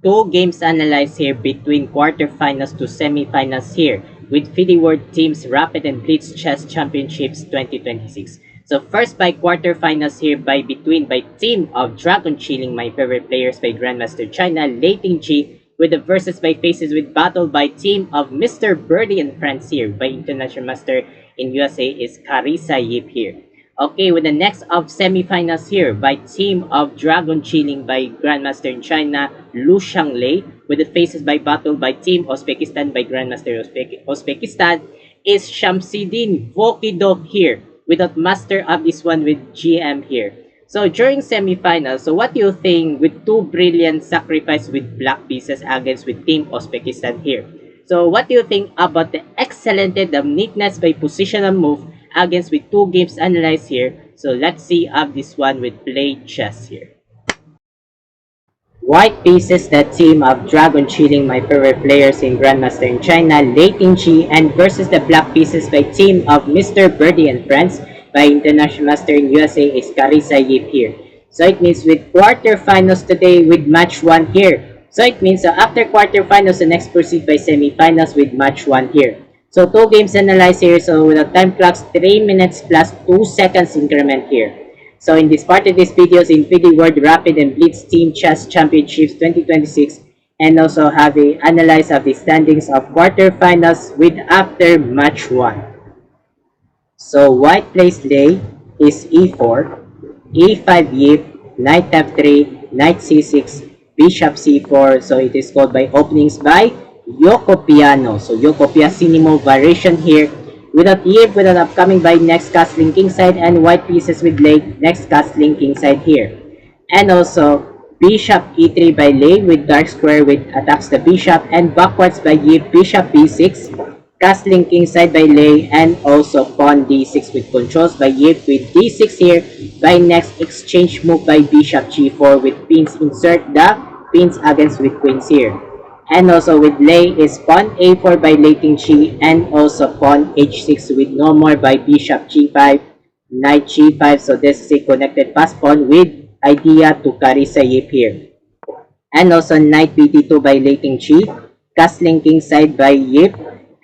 Two games analyzed here between quarterfinals to semifinals here with FIDE World Teams Rapid and Blitz Chess Championships 2026. So first by quarterfinals here by team of Dragon Chilling, my favorite players by Grandmaster China, Lei Tingjie, with the versus by faces with battle by team of Mr. Birdie and friends here by International Master in USA is Carissa Yip here. Okay, with the next of semifinals here by team of Dragon Chilling by Grandmaster in China, Shanglei, with the faces by battle by team Uzbekistan by Grandmaster Uzbekistan is Shamsiddin Vokhidov here, without master of this one with GM here. So during semifinals, so what do you think with two brilliant sacrifice with black pieces against with team Uzbekistan here? So what do you think about the excelente, the neatness by positional move against with two games analyzed here? So let's see of this one with play chess here. White pieces, the team of Dragon Chilling, my favorite players in Grandmaster in China, Lei Tingjie, and versus the black pieces by team of Mr. Birdie and friends by International Master in USA is Carissa Yip here. So it means with quarterfinals today with match 1 here. So it means after quarterfinals, the next proceed by semifinals with match 1 here. So two games analyzed here. So with the time clocks 3 minutes plus 2 seconds increment here. So in this part of this video is in FIDE World Rapid and Blitz Team Chess Championships 2026, and also have a analyze of the standings of quarterfinals with after match 1. So white plays Lei is e4, e5 Yip, knight f3, knight c6, bishop c4. So it is called by openings by Yoko Piano. So Yoko Pianissimo variation here. Without Yip, without upcoming by next castling kingside, and white pieces with Lei next castling kingside here. And also bishop e3 by Lei with dark square with attacks the bishop, and backwards by Yip, bishop b6, castling kingside by Lei, and also pawn d6 with controls by Yip with d6 here by next exchange move by bishop g4 with pins, insert the pins against with queens here. And also with Lei is pawn a4 by Lei Tingjie, and also pawn h6 with no more by bishop g5, knight g5. So this is a connected pass pawn with idea to Carissa Yip here. And also knight bt2 by Lei Tingjie, castling kingside by Yip,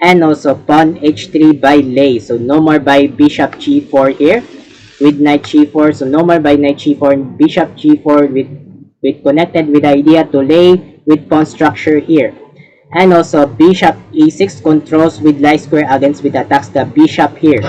and also pawn h3 by Lei. So no more by bishop g4 here with knight g4. So no more by knight g4 and bishop g4 with connected with idea to Lei with pawn structure here. And also bishop e6 controls with light square against with attacks the bishop here.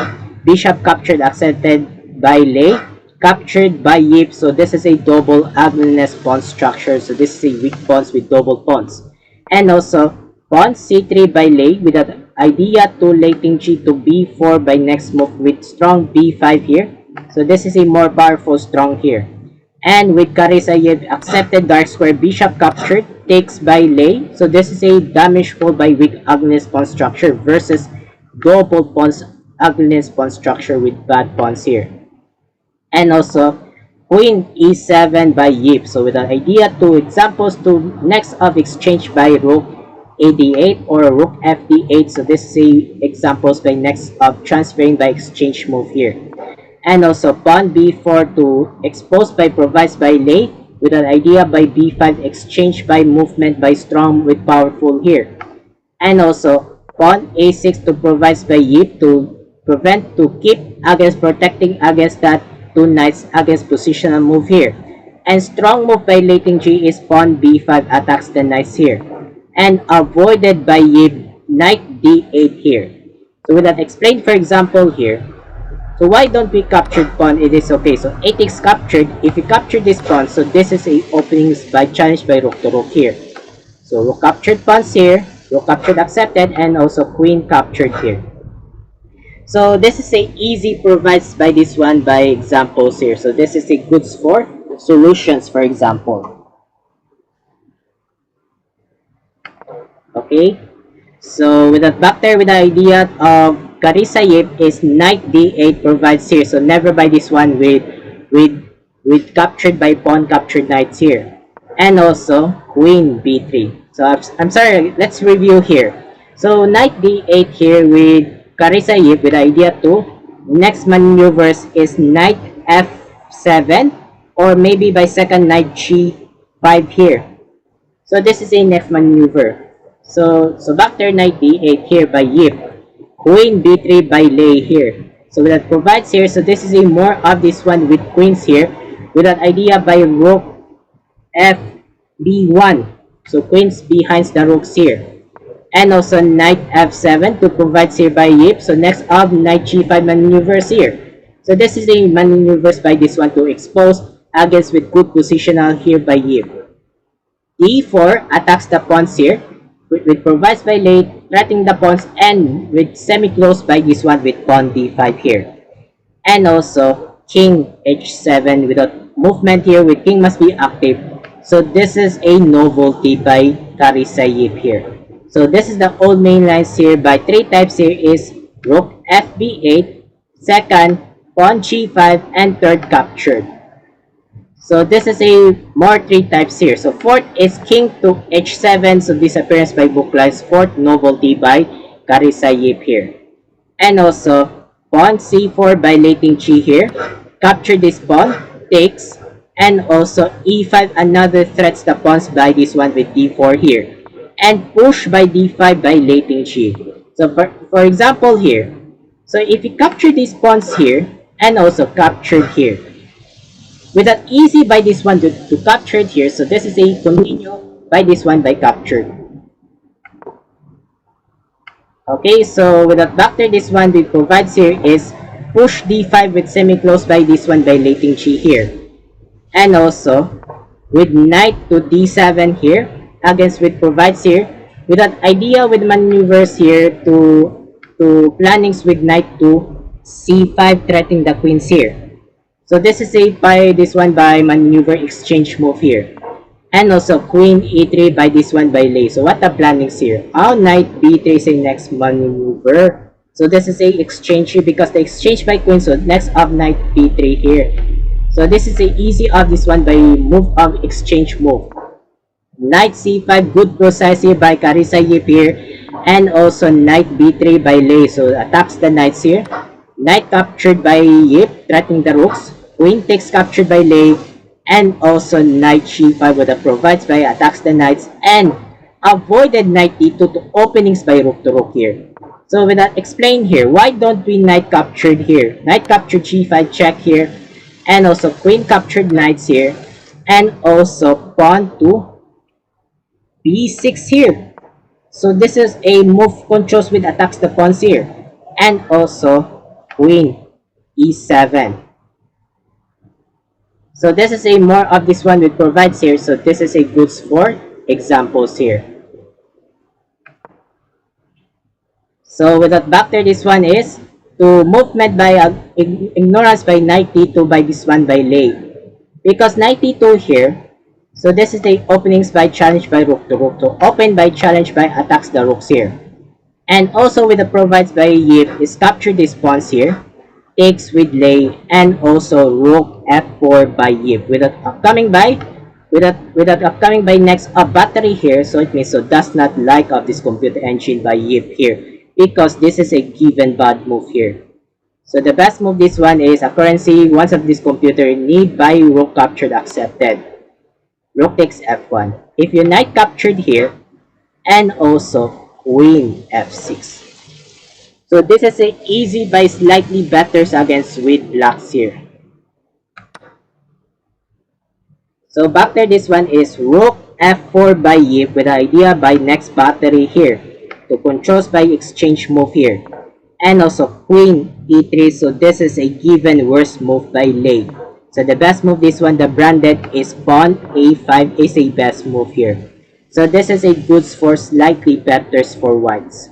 Bishop captured, accepted by Lei, captured by Yip. So this is a double ugliness pawn structure. So this is a weak pawns with double pawns. And also pawn c3 by Lei with an idea to Lei Tingjie to b4 by next move with strong b5 here. So this is a more powerful strong here. And with Carissa Yip accepted dark square, bishop captured, takes by Lei. So this is a damage pull by weak ugliness pawn structure versus double pawns ugliness pawn structure with bad pawns here. And also queen e7 by Yip. So with an idea to examples to next of exchange by rook ad8 or rook fd8. So this is a examples by next of transferring by exchange move here. And also pawn b4 to expose by provides by Lei with an idea by b5 exchange by movement by strong with powerful here. And also pawn a6 to provides by Yip to prevent to keep against protecting against that two knights against positional move here. And strong move by Lei Tingjie is pawn b5 attacks the knights here, and avoided by Yip knight d8 here. So with that explained, for example here, so why don't we capture pawn? It is okay. So 8x captured. If we capture this pawn, so this is a openings by challenge by rook to rook here. So rook captured pawns here, rook captured accepted, and also queen captured here. So this is a easy provides by this one by examples here. So this is a goods for solutions, for example. Okay. So with that back there with the idea of Carissa Yip is knight d8 provides here. So never by this one with captured by pawn captured knights here. And also queen b3. So I'm sorry, let's review here. So knight d8 here with Carissa Yip with idea to next maneuvers is knight f7 or maybe by second knight g5 here. So this is a next maneuver. So back there knight d8 here by Yip. Queen b3 by Lei here. So that provides here. So this is a more of this one with queens here. With that idea by rook f b1. So queens behind the rooks here. And also knight f7 to provide here by Yip. So next up knight g5 maneuvers here. So this is a maneuvers by this one to expose against with good positional here by Yip. d4 attacks the pawns here, which provides by late, threatening the pawns, and with semi-close by this one with pawn d5 here. And also king h7 without movement here with king must be active. So this is a novelty by Carissa Yip here. So this is the old main lines here by three types here is rook fb8, second pawn g5, and third captured. So this is a more three types here. So fourth is king to h7. So disappearance by book lines. Fourth novelty by Carissa Yip here. And also pawn c4 by Lei Tingjie here. Capture this pawn, takes, and also e5 another threats the pawns by this one with d4 here. And push by d5 by Lei Tingjie. So for example here, so if you capture these pawns here and also captured here, with that easy by this one to capture it here, so this is a continue by this one by captured. Okay, so with that back there, this one we provides here is push d5 with semi-close by this one by Lei Tingjie here. And also with knight to d7 here against with provides here with that idea with maneuvers here to plannings with knight to c5 threatening the queens here. So this is a by this one by maneuver exchange move here. And also queen e3 by this one by Lei. So what the plannings here? Oh, knight b3 is a next maneuver. So this is a exchange here because the exchange by queen. So next up knight b3 here. So this is a easy of this one by move of exchange move. Knight c5 good precise here by Carissa Yip here. And also knight b3 by Lei. So attacks the knights here. Knight captured by Yip, threatening the rooks. Queen takes captured by Lei. And also knight g5 with a provides by attacks the knights. And avoided knight e2 to openings by rook to rook here. So with that explain here, why don't we knight captured here? Knight captured g5 check here. And also queen captured knights here. And also pawn to b6 here. So this is a move controls with attacks the pawns here. And also queen e7. So this is a more of this one which provides here. So this is a goods for examples here. So with that back there, this one is to movement by ignorance by knight d2 by this one by Lei. Because knight d2 here, so this is the openings by challenge by rook to rook. To open by challenge by attacks the rooks here. And also with the provides by Yip is capture these pawns here. Takes with Lei and also rook f4 by Yip. With that upcoming by upcoming by next up battery here. So it means so does not like of this computer engine by Yip here. Because this is a given bad move here. So the best move this one is a currency once of this computer need by rook captured accepted. Rook takes f1. If you knight captured here and also queen f6. So this is a easy by slightly better against with blacks here. So back there this one is rook f4 by Yip with the idea by next battery here. To controls by exchange move here. And also queen e3. So this is a given worst move by Lei. So the best move this one the branded is pawn a5 is a best move here. So this is a goods for slightly better for whites.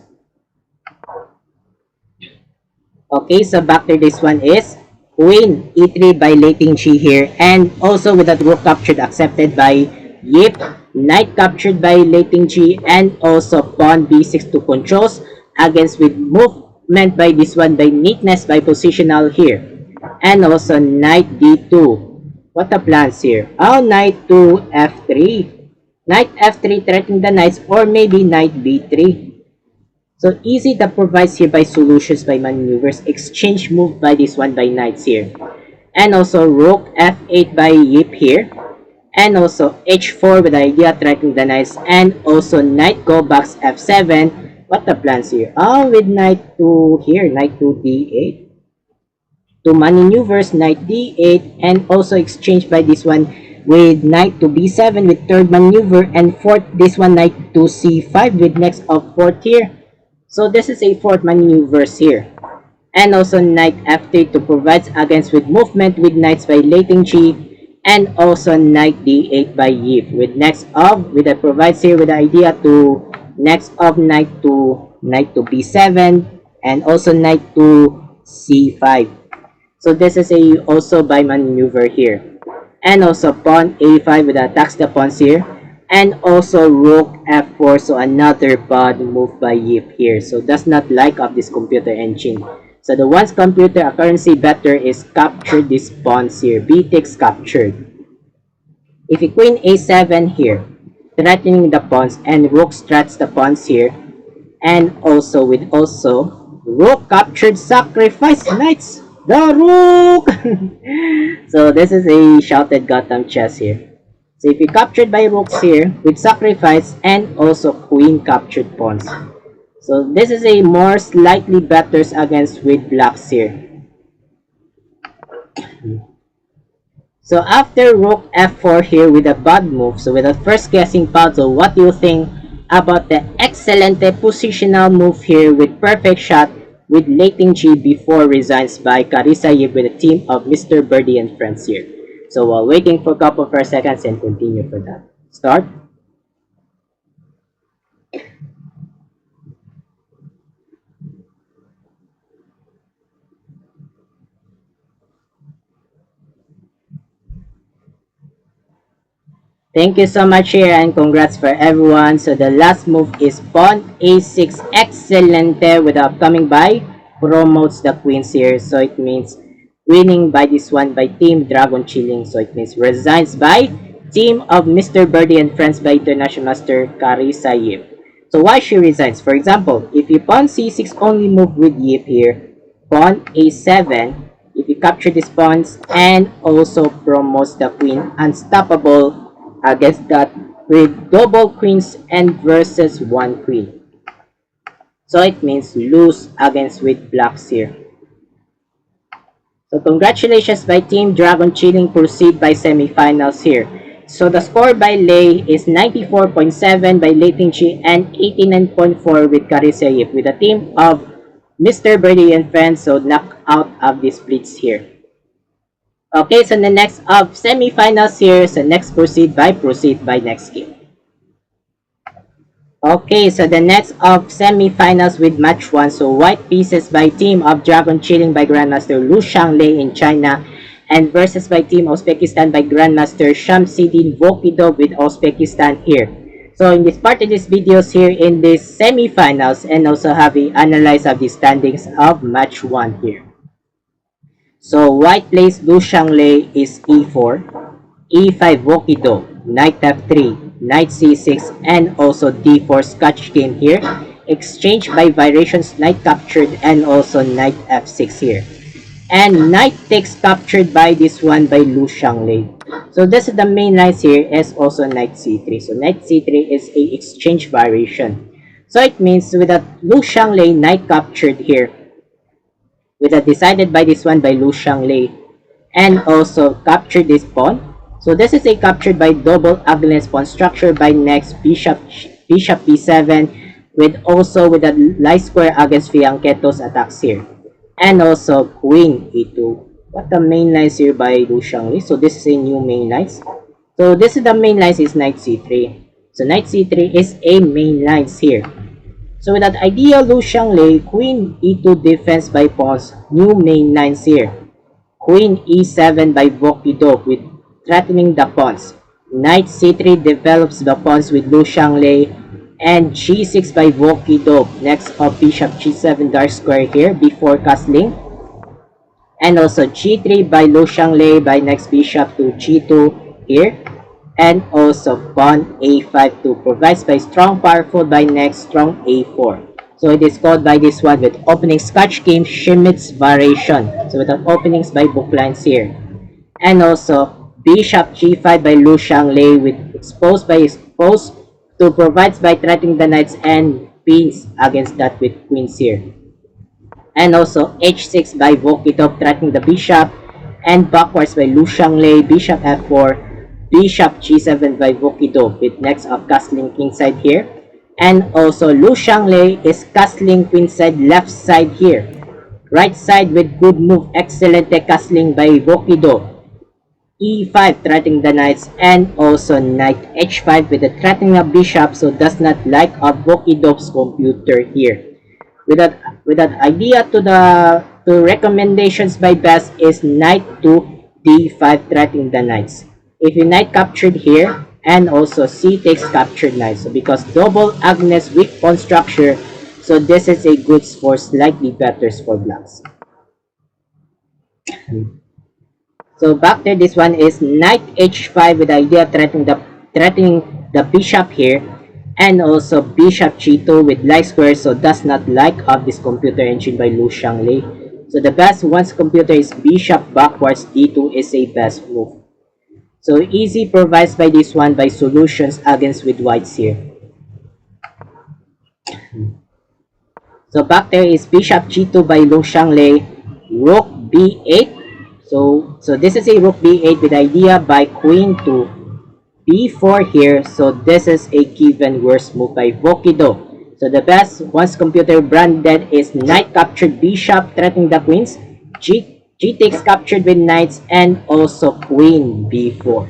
Okay, so back to this one is queen e3 by Lei Tingjie here. And also with that rook captured accepted by Yip. Knight captured by Lei Tingjie and also pawn b6 to controls against with movement by this one by neatness by positional here. And also knight d2. What the plans here? Oh, knight to f3. Knight f3 threatening the knights or maybe knight b3. So easy that provides here by solutions by maneuvers. Exchange move by this one by knights here. And also rook f8 by Yip here. and also h4 with the idea threatening the knights, and also knight go backs f7. What the plans here? Oh, with knight to here, knight to d8 to maneuvers knight d8, and also exchange by this one with knight to b7 with third maneuver, and fourth this one knight to c5 with next of fourth here. So this is a fourth maneuvers here. And also knight f3 to provide against with movement with knights by Tingjie, and also knight d8 by Yip with next of with a provides here with the idea to next of knight to b7, and also knight to c5. So this is a also by maneuver here. And also pawn a5 with attacks the pawns here, and also rook f4, so another bad move by Yip here. So does not like of this computer engine. So the one's computer accuracy better is capture these pawns here. B takes captured. If you queen a7 here, threatening the pawns, and rook struts the pawns here, and also with also rook captured, sacrifice knights the rook. So this is a shouted Gotham chess here. So if you captured by rooks here with sacrifice, and also queen captured pawns. So this is a more slightly better against with blacks here. So after rook f4 here with a bad move, so with the first guessing puzzle, what do you think about the excelente positional move here with perfect shot with Tingjie before resigns by Carissa with a team of Mr. Birdie and friends here? So while waiting for a couple of seconds and continue for that. Start. Thank you so much here, and congrats for everyone. So the last move is pawn a6 excelente with the upcoming by promotes the queens here. So it means winning by this one by team Dragon Chilling. So it means resigns by team of Mr. Birdie and friends by International Master Carissa. So why she resigns? For example, if you pawn c6 only move with Yip here, pawn a7, if you capture these pawns and also promotes the queen unstoppable against that with double queens and versus one queen. So it means lose against with blacks here. So congratulations by Team Dragon Chilling, proceed by semifinals here. So the score by Lei is 94.7 by Tingjie and 89.4 with Carissa with a team of Mr. Birdie and friends. So knock out of this Blitz here. Okay, so the next of semifinals here, so next proceed by next game. Okay, so the next of semifinals with match 1, so white pieces by team of Dragon Chilling by Grandmaster Shanglei in China, and versus by team Uzbekistan by Grandmaster Shamsiddin Vokhidov with Uzbekistan here. So in this part of this videos here in this semifinals, and also have a analyze of the standings of match 1 here. So white plays Shanglei is e4, e5 Vokhidov, knight f3, knight c6, and also d4 scotch game here. Exchange by variations, knight captured, and also knight f6 here. And knight takes captured by this one by Shanglei. So this is the main lines here, is also knight c3. So knight c3 is a exchange variation. So it means with a Shanglei knight captured here, with a decided by this one by Shanglei, and also capture this pawn. So this is a captured by double against pawn structure by next bishop b7, with also with a light square against Fianchetto's attacks here, and also queen e2. What the main lines here by Shanglei? So this is a new main lines. So this is the main lines is knight c3. So knight c3 is a main lines here. So with that idea, Shanglei, queen e2 defense by pawns, new main lines here. Queen e7 by Vokhidov with threatening the pawns. Knight c3 develops the pawns with Shanglei, and g6 by Vokhidov. Next of bishop g7 dark square here before castling. And also g3 by Shanglei by next bishop to g2 here. And also pawn a5 to provides by strong powerful by next strong a4. So it is called by this one with opening scotch game Schmidt's variation. So with the openings by book lines here. And also bishop g5 by Lu Shanglei with exposed to provides by threatening the knights and queens against that with queens here. And also h6 by Vokhidov threatening the bishop, and backwards by Lu Shanglei, bishop f4, bishop g7 by Vokhidov with next of castling kingside here. And also Lu Shanglei is castling queenside left side here. Right side with good move, excelente castling by Vokhidov. e5 threatening the knights, and also knight h5 with the threatening of bishop, so does not like of Vokhidov's computer here. With that idea to recommendations by best is knight to d5 threatening the knights. If you knight captured here, and also c takes captured knight, so because double Agnes weak pawn structure, so this is a good for slightly better for blacks. So back there, this one is knight h5 with the idea threatening the bishop here, and also bishop g2 with like square, so does not like of this computer engine by Lu Shanglei. So the best once computer is bishop backwards d2 is a best move. So easy provides by this one by solutions against with whites here. So back there is bishop g2 by Lu Shanglei, rook b8. So this is a rook b8 with idea by queen to b4 here. So this is a given worst move by Vokhidov. So the best once computer branded is knight captured bishop threatening the queens, g takes captured with knights, and also queen b4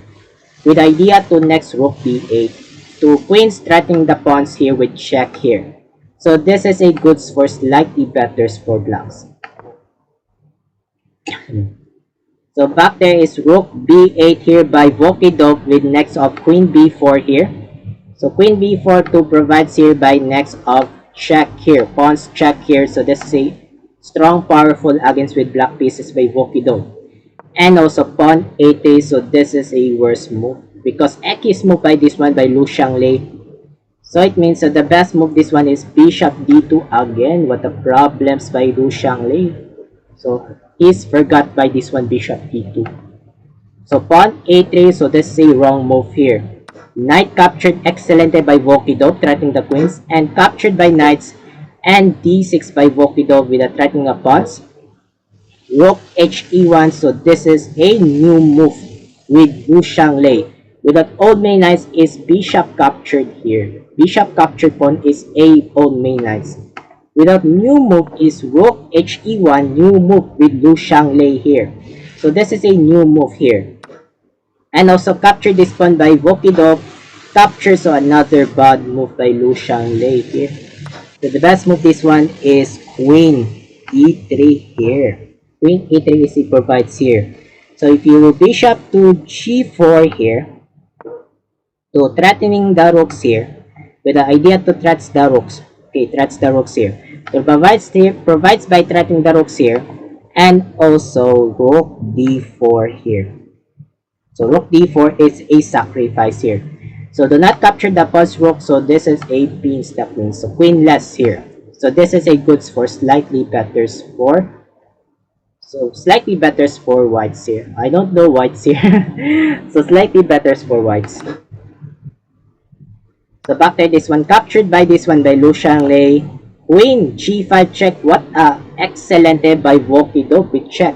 with idea to next rook b8 to queens threatening the pawns here with check here. So this is a good for slightly better for blacks. So back there is rook b8 here by Vokhidov with next of queen b4 here. So queen b4 to provides here by next of check here, pawns check here. So this is a strong powerful against with black pieces by Vokhidov. And also pawn a3, so this is a worse move because Ek is moved by this one by Lu Shanglei. So it means that the best move this one is bishop d2 again. What the problems by Lu Shanglei. So is forgot by this one bishop d2. So pawn a3, so this is a wrong move here. Knight captured excelente by Vokhidov threatening the queens, and captured by knights, and d6 by Vokhidov with a threatening of pawns. Rook he1, so this is a new move with Lu Shanglei. With that old main knights is bishop captured here. Bishop captured pawn is a old main knights. Without new move is rook he1, new move with Lu Shanglei here. So this is a new move here. And also capture this pawn by Vokhidov. Capture, so another bad move by Lu Shanglei here. So the best move this one is queen e3 here. Queen e3 is he provides here. So if you bishop to g4 here, to threatening the rooks here, with the idea to threats the rooks. Okay, threats the rooks here. So provides by threatening the rooks here, and also rook d4 here. So rook d4 is a sacrifice here. So do not capture the pawns rook, so this is a queen step queen. So queenless here. So this is a good for slightly better for. So slightly better for whites here. I don't know whites here. So slightly better for whites. So back there, this one captured by this one by Lu Shanglei. Queen g5 check. What a excelente by Vokhidov with check.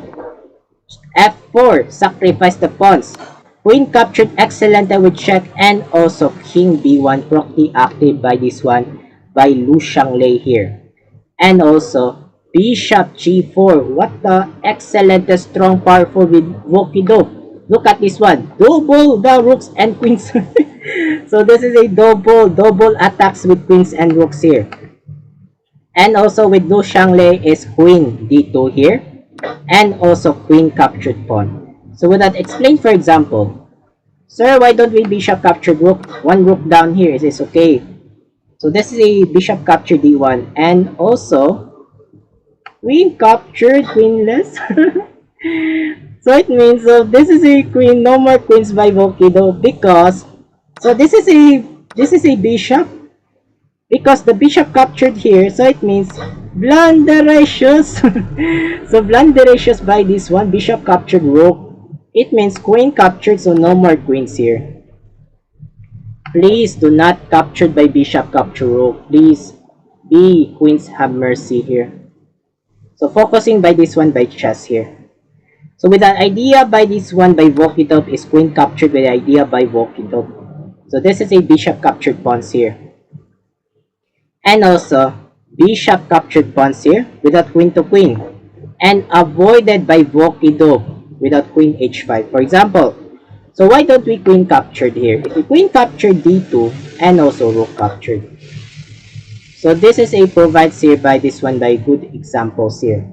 f4 sacrifice the pawns. Queen captured excelente with check, and also king b1 properly active by this one by Lu Shanglei here. And also bishop g4. What the excellent strong powerful with Vokhidov. Look at this one. Double the rooks and queens. So this is a double attacks with queens and rooks here. And also with Lu Shanglei is queen d2 here, and also queen captured pawn. So with that, explain for example, sir, why don't we bishop captured rook? One rook down here, is this okay? So this is a bishop captured d1, and also queen captured queenless. So it means this is a queen, no more queens by Vokhidov, because so this is a bishop, because the bishop captured here, so it means blunderatious. So blunderatious by this one, bishop captured rook It means queen captured, so no more queens here. Please do not captured by bishop capture rook. Please be queens have mercy here. So focusing by this one by chess here. So with the idea by this one by Vokhidov is queen captured with the idea by Vokhidov. So this is a bishop captured pawns here. And also bishop captured pawns here without queen to queen. And avoided by Vokhidov without queen h5. For example, so why don't we queen captured here? If we queen captured d2 and also rook captured. So this is a provides here by this one by good examples here.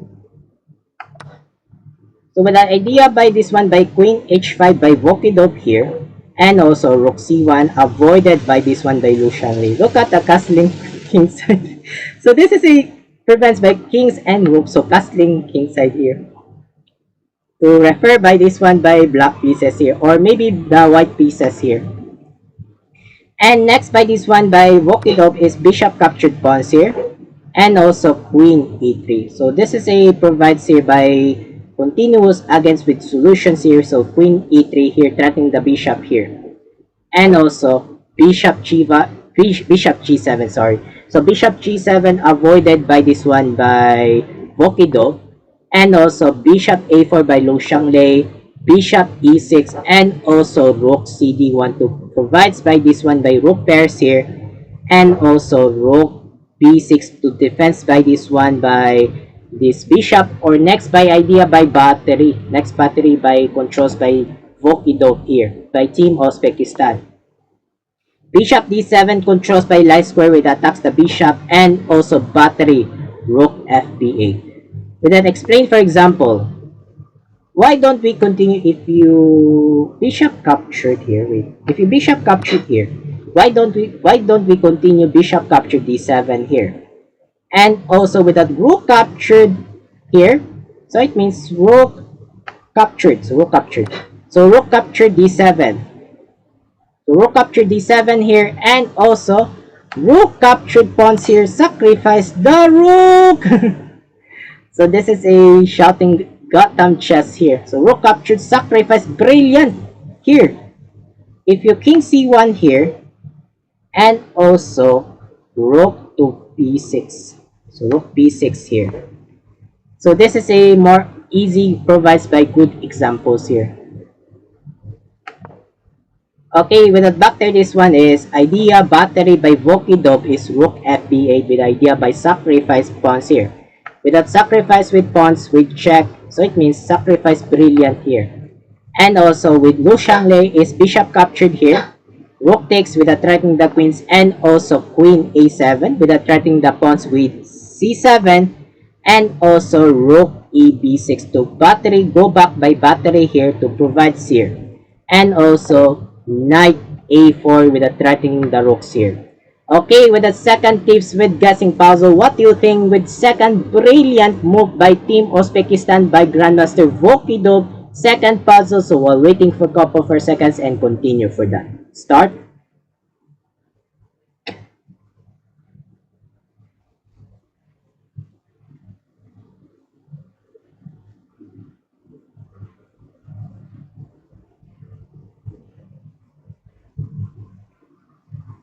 So with the idea by this one by queen h5 by Vokhidov here, and also rook c1 avoided by this one by Liu Shanglei. Look at the castling kingside. So this is a prevents by kings and rooks, so castling kingside here. To refer by this one by black pieces here, or maybe the white pieces here. And next by this one by Vokhidov is bishop captured pawns here, and also queen e3. So this is a provides here by continuous against with solutions here. So queen e3 here threatening the bishop here, and also bishop g7, sorry. So bishop g7 avoided by this one by Vokhidov, and also bishop a4 by Liu Shanglei, bishop e6, and also rook cd1 to provides by this one by rook pairs here, and also rook b6 to defense by this one by this bishop, or next by idea by battery, next battery by controls by Vokhidov here by team Uzbekistan. Bishop d7 controls by light square with attacks the bishop, and also battery rook fb8. We then explain, for example, why don't we continue if you bishop captured here? Wait, if you bishop captured here, why don't we continue bishop captured d7 here? And also with that rook captured here, so it means rook captured, so rook captured. So rook captured d7. So rook captured d7 here, and also rook captured pawns here, sacrifice the rook. So this is a shouting Gotham chess here. So rook captured, sacrifice, brilliant here. If you king c1 here, and also rook to b6. So rook b6 here. So this is a more easy provides by good examples here. Okay, with the back there, this one is idea battery by Vokhidov is rook fb8 with idea by sacrifice pawns here. With that sacrifice with pawns with check, so it means sacrifice brilliant here. And also with Liu Shanglei is bishop captured here, rook takes with a threatening the queens, and also queen a7 with a threatening the pawns with c7, and also rook eb6 to battery, go back by battery here to provide here, and also knight a4 with a threatening the rooks here. Okay, with the second tips with guessing puzzle, what do you think with second brilliant move by team Uzbekistan by Grandmaster Vokhidov? Second puzzle, so while waiting for a couple for seconds and continue for that. Start.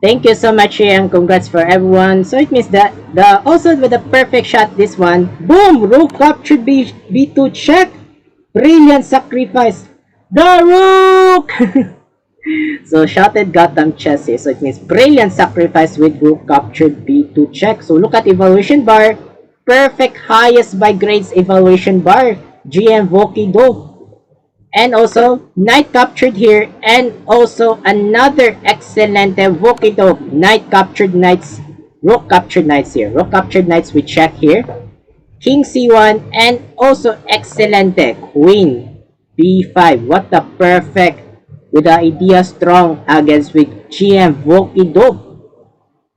Thank you so much, and congrats for everyone. So it means that the also with the perfect shot, this one, boom, rook captured b2 check, brilliant sacrifice, the rook. So shouted Gotham chess here. So it means brilliant sacrifice with rook captured b2 check. So look at evaluation bar, perfect highest by grades evaluation bar, GM Vokhidov. And also knight captured here, and also another excellent Vokhidov, knight captured knights, rook captured knights here, rook captured knights with check here, king c1, and also excellent queen b5. What the perfect with the idea strong against with GM Vokhidov.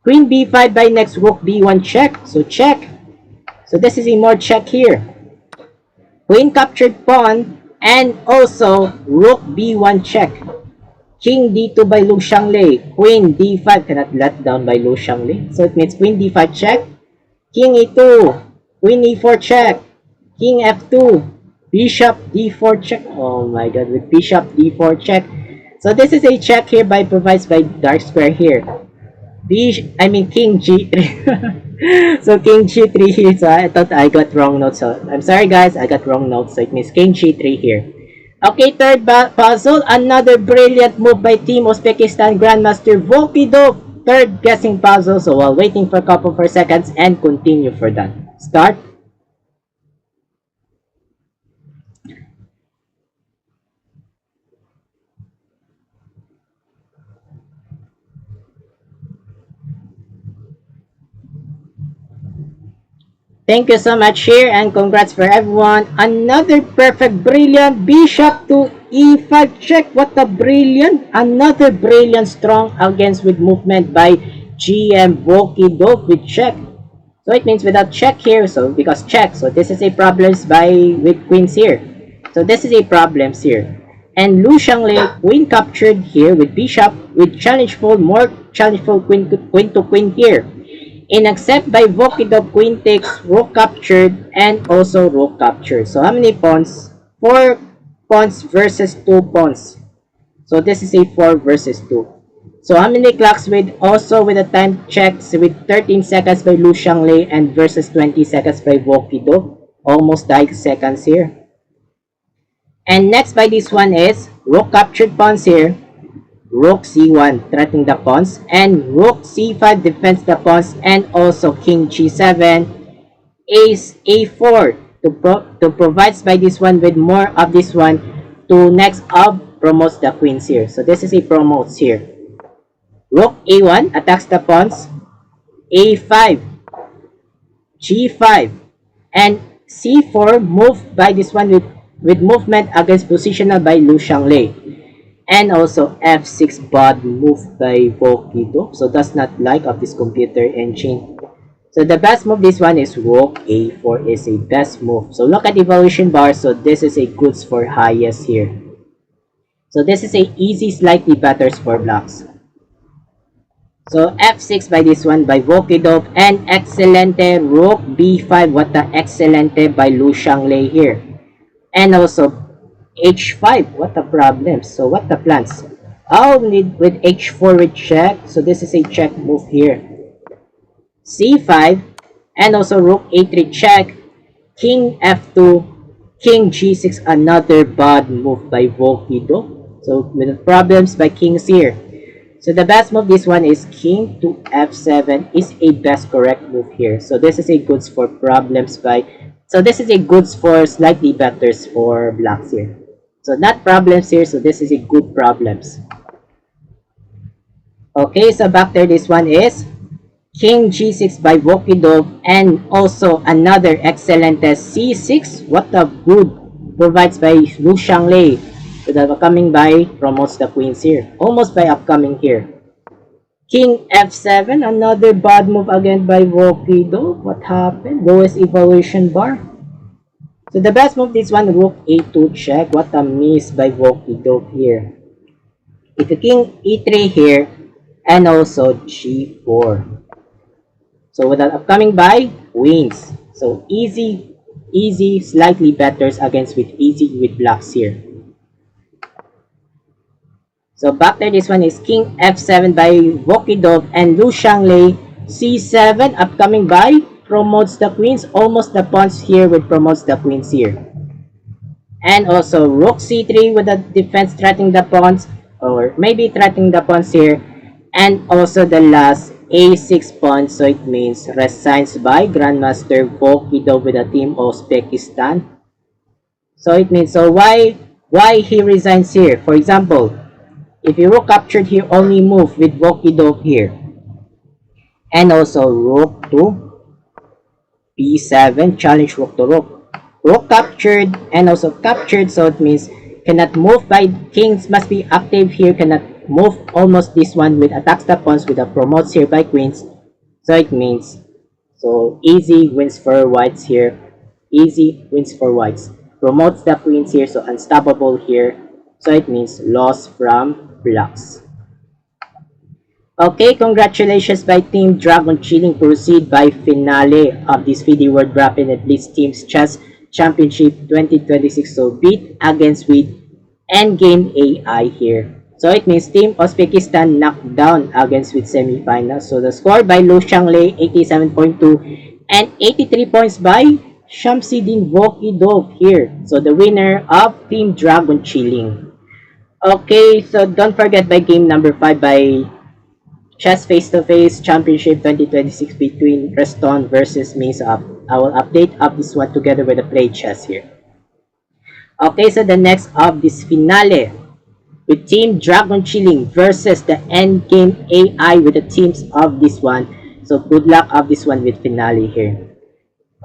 Queen b5 by next rook b1 check, so check. So this is a more check here, queen captured pawn, and also rook b1 check, king d2 by Liu Shanglei, queen d5 cannot let down by Liu Shanglei, so it means queen d5 check, king e2, queen e4 check, king f2, Bishop d4 check. Oh my god, with bishop d4 check. So this is a check here by provides by dark square here. I mean king g3. So king g3 here. So I thought I got wrong notes. So I'm sorry guys, I got wrong notes. So it means king g3 here. Okay, third puzzle. Another brilliant move by Team Uzbekistan Grandmaster Vokhidov. Third guessing puzzle. So while waiting for a couple of seconds and continue for that. Start. Thank you so much here and congrats for everyone. Another perfect brilliant bishop to e5 check. What a brilliant. Another brilliant strong against with movement by GM Vokhidov with check. So it means without check here, so because check, so this is a problems by with queens here. So this is a problems here. And Lu Shanglei queen captured here with bishop with challengeful, more challengeful queen to queen here. In accept by Vokhidov, queen takes, rook captured, and also rook captured. So how many pawns? 4 pawns versus 2 pawns. So this is a 4 versus 2. So how many clocks with also with a time checks with 13 seconds by Lu Shanglei and versus 20 seconds by Vokhidov. Almost 9 seconds here. And next by this one is rook captured pawns here. Rook c1 threatening the pawns, and rook c5 defends the pawns, and also king g7, ace a4 to provides by this one with more of this one to next up promotes the queens here. So this is a promotes here. Rook a1 attacks the pawns, a5, g5, and c4 moved by this one with movement against positional by Lu Shanglei. And also f6 bad move by Vokhidov. So does not like of this computer engine. So the best move this one is rook a4 is a best move. So look at evaluation bar. So this is a goods for highest here. So this is a easy slightly better for blocks. So f6 by this one by Vokhidov, and excelente rook b5. What the excelente by Lu Shanglei here. And also h5, what the problem? So what the plans? I'll need with h4 with check. So this is a check move here. c5, and also rook a3 check, king f2, king g6, another bad move by Vokhidov. So with the problems by kings here. So the best move this one is king to f7 is a best correct move here. So this is a goods for problems by, so this is a goods for slightly betters for blacks here. So not problems here, so this is a good problems. Okay, so back there, this one is king g6 by Vokhidov, and also another excellent c6. What a good provides by Lu Shanglei. So the upcoming by promotes the queens here. Almost by upcoming here. King f7, another bad move again by Vokhidov. What happened? Lowest evaluation bar. So the best move this one, rook a2 check. What a miss by Vokhidov here. It's a king e3 here, and also g4. So with that upcoming by queens. So easy, slightly better against with easy with blacks here. So back there, this one is king f7 by Vokhidov, and Lu Shanglei c7 upcoming by promotes the queens, almost the pawns here with promotes the queens here. And also rook c3 with the defense threatening the pawns, or maybe threatening the pawns here. And also the last a6 pawn, so it means resigns by Grandmaster Vokhidov with the team Uzbekistan. So it means, so why he resigns here? For example, if you rook captured here, only move with Vokhidov here. And also rook to b7, challenge rook to rook. Rook captured and also captured, so it means cannot move by kings, must be active here, cannot move almost this one with attacks the pawns with the promotes here by queens. So it means, so easy wins for whites here. Easy wins for whites. Promotes the queens here, so unstoppable here. So it means loss from blacks. Okay, congratulations by Team Dragon Chilling. Proceed by finale of this FIDE World Rapid and Blitz Teams Chess Championship 2026. So beat against with Endgame AI here. So it means Team Uzbekistan knocked down against with semifinals. So the score by Lu Shanglei 87.2 and 83 points by Shamsiddin Vokhidov here. So the winner of Team Dragon Chilling. Okay, so don't forget by game number 5 by Chess Face-to-Face Championship 2026 between Reston versus Mesa. I will update up this one together with the play chess here. Okay, so the next of this finale with Team Dragon Chilling versus the Endgame AI with the teams of this one. So good luck of this one with finale here.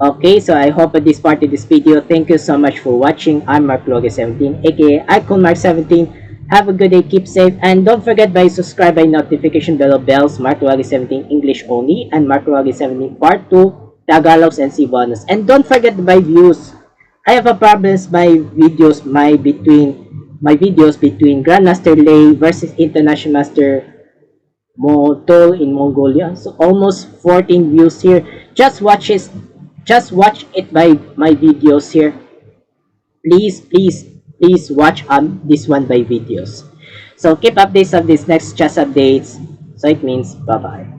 Okay, so I hope that this part of this video. Thank you so much for watching. I'm Mark17, aka IconMark17. Have a good day, keep safe, and don't forget by subscribe by notification bells, Mark17 English only, and Mark17 Part 2, Tagalogs and C bonus. And don't forget by views. I have a problem my videos between Grandmaster Lei versus International Master Moto in Mongolia. So almost 14 views here. Just watch it by my videos here. Please watch this one by videos. So keep updates of this next chess updates. So it means bye bye.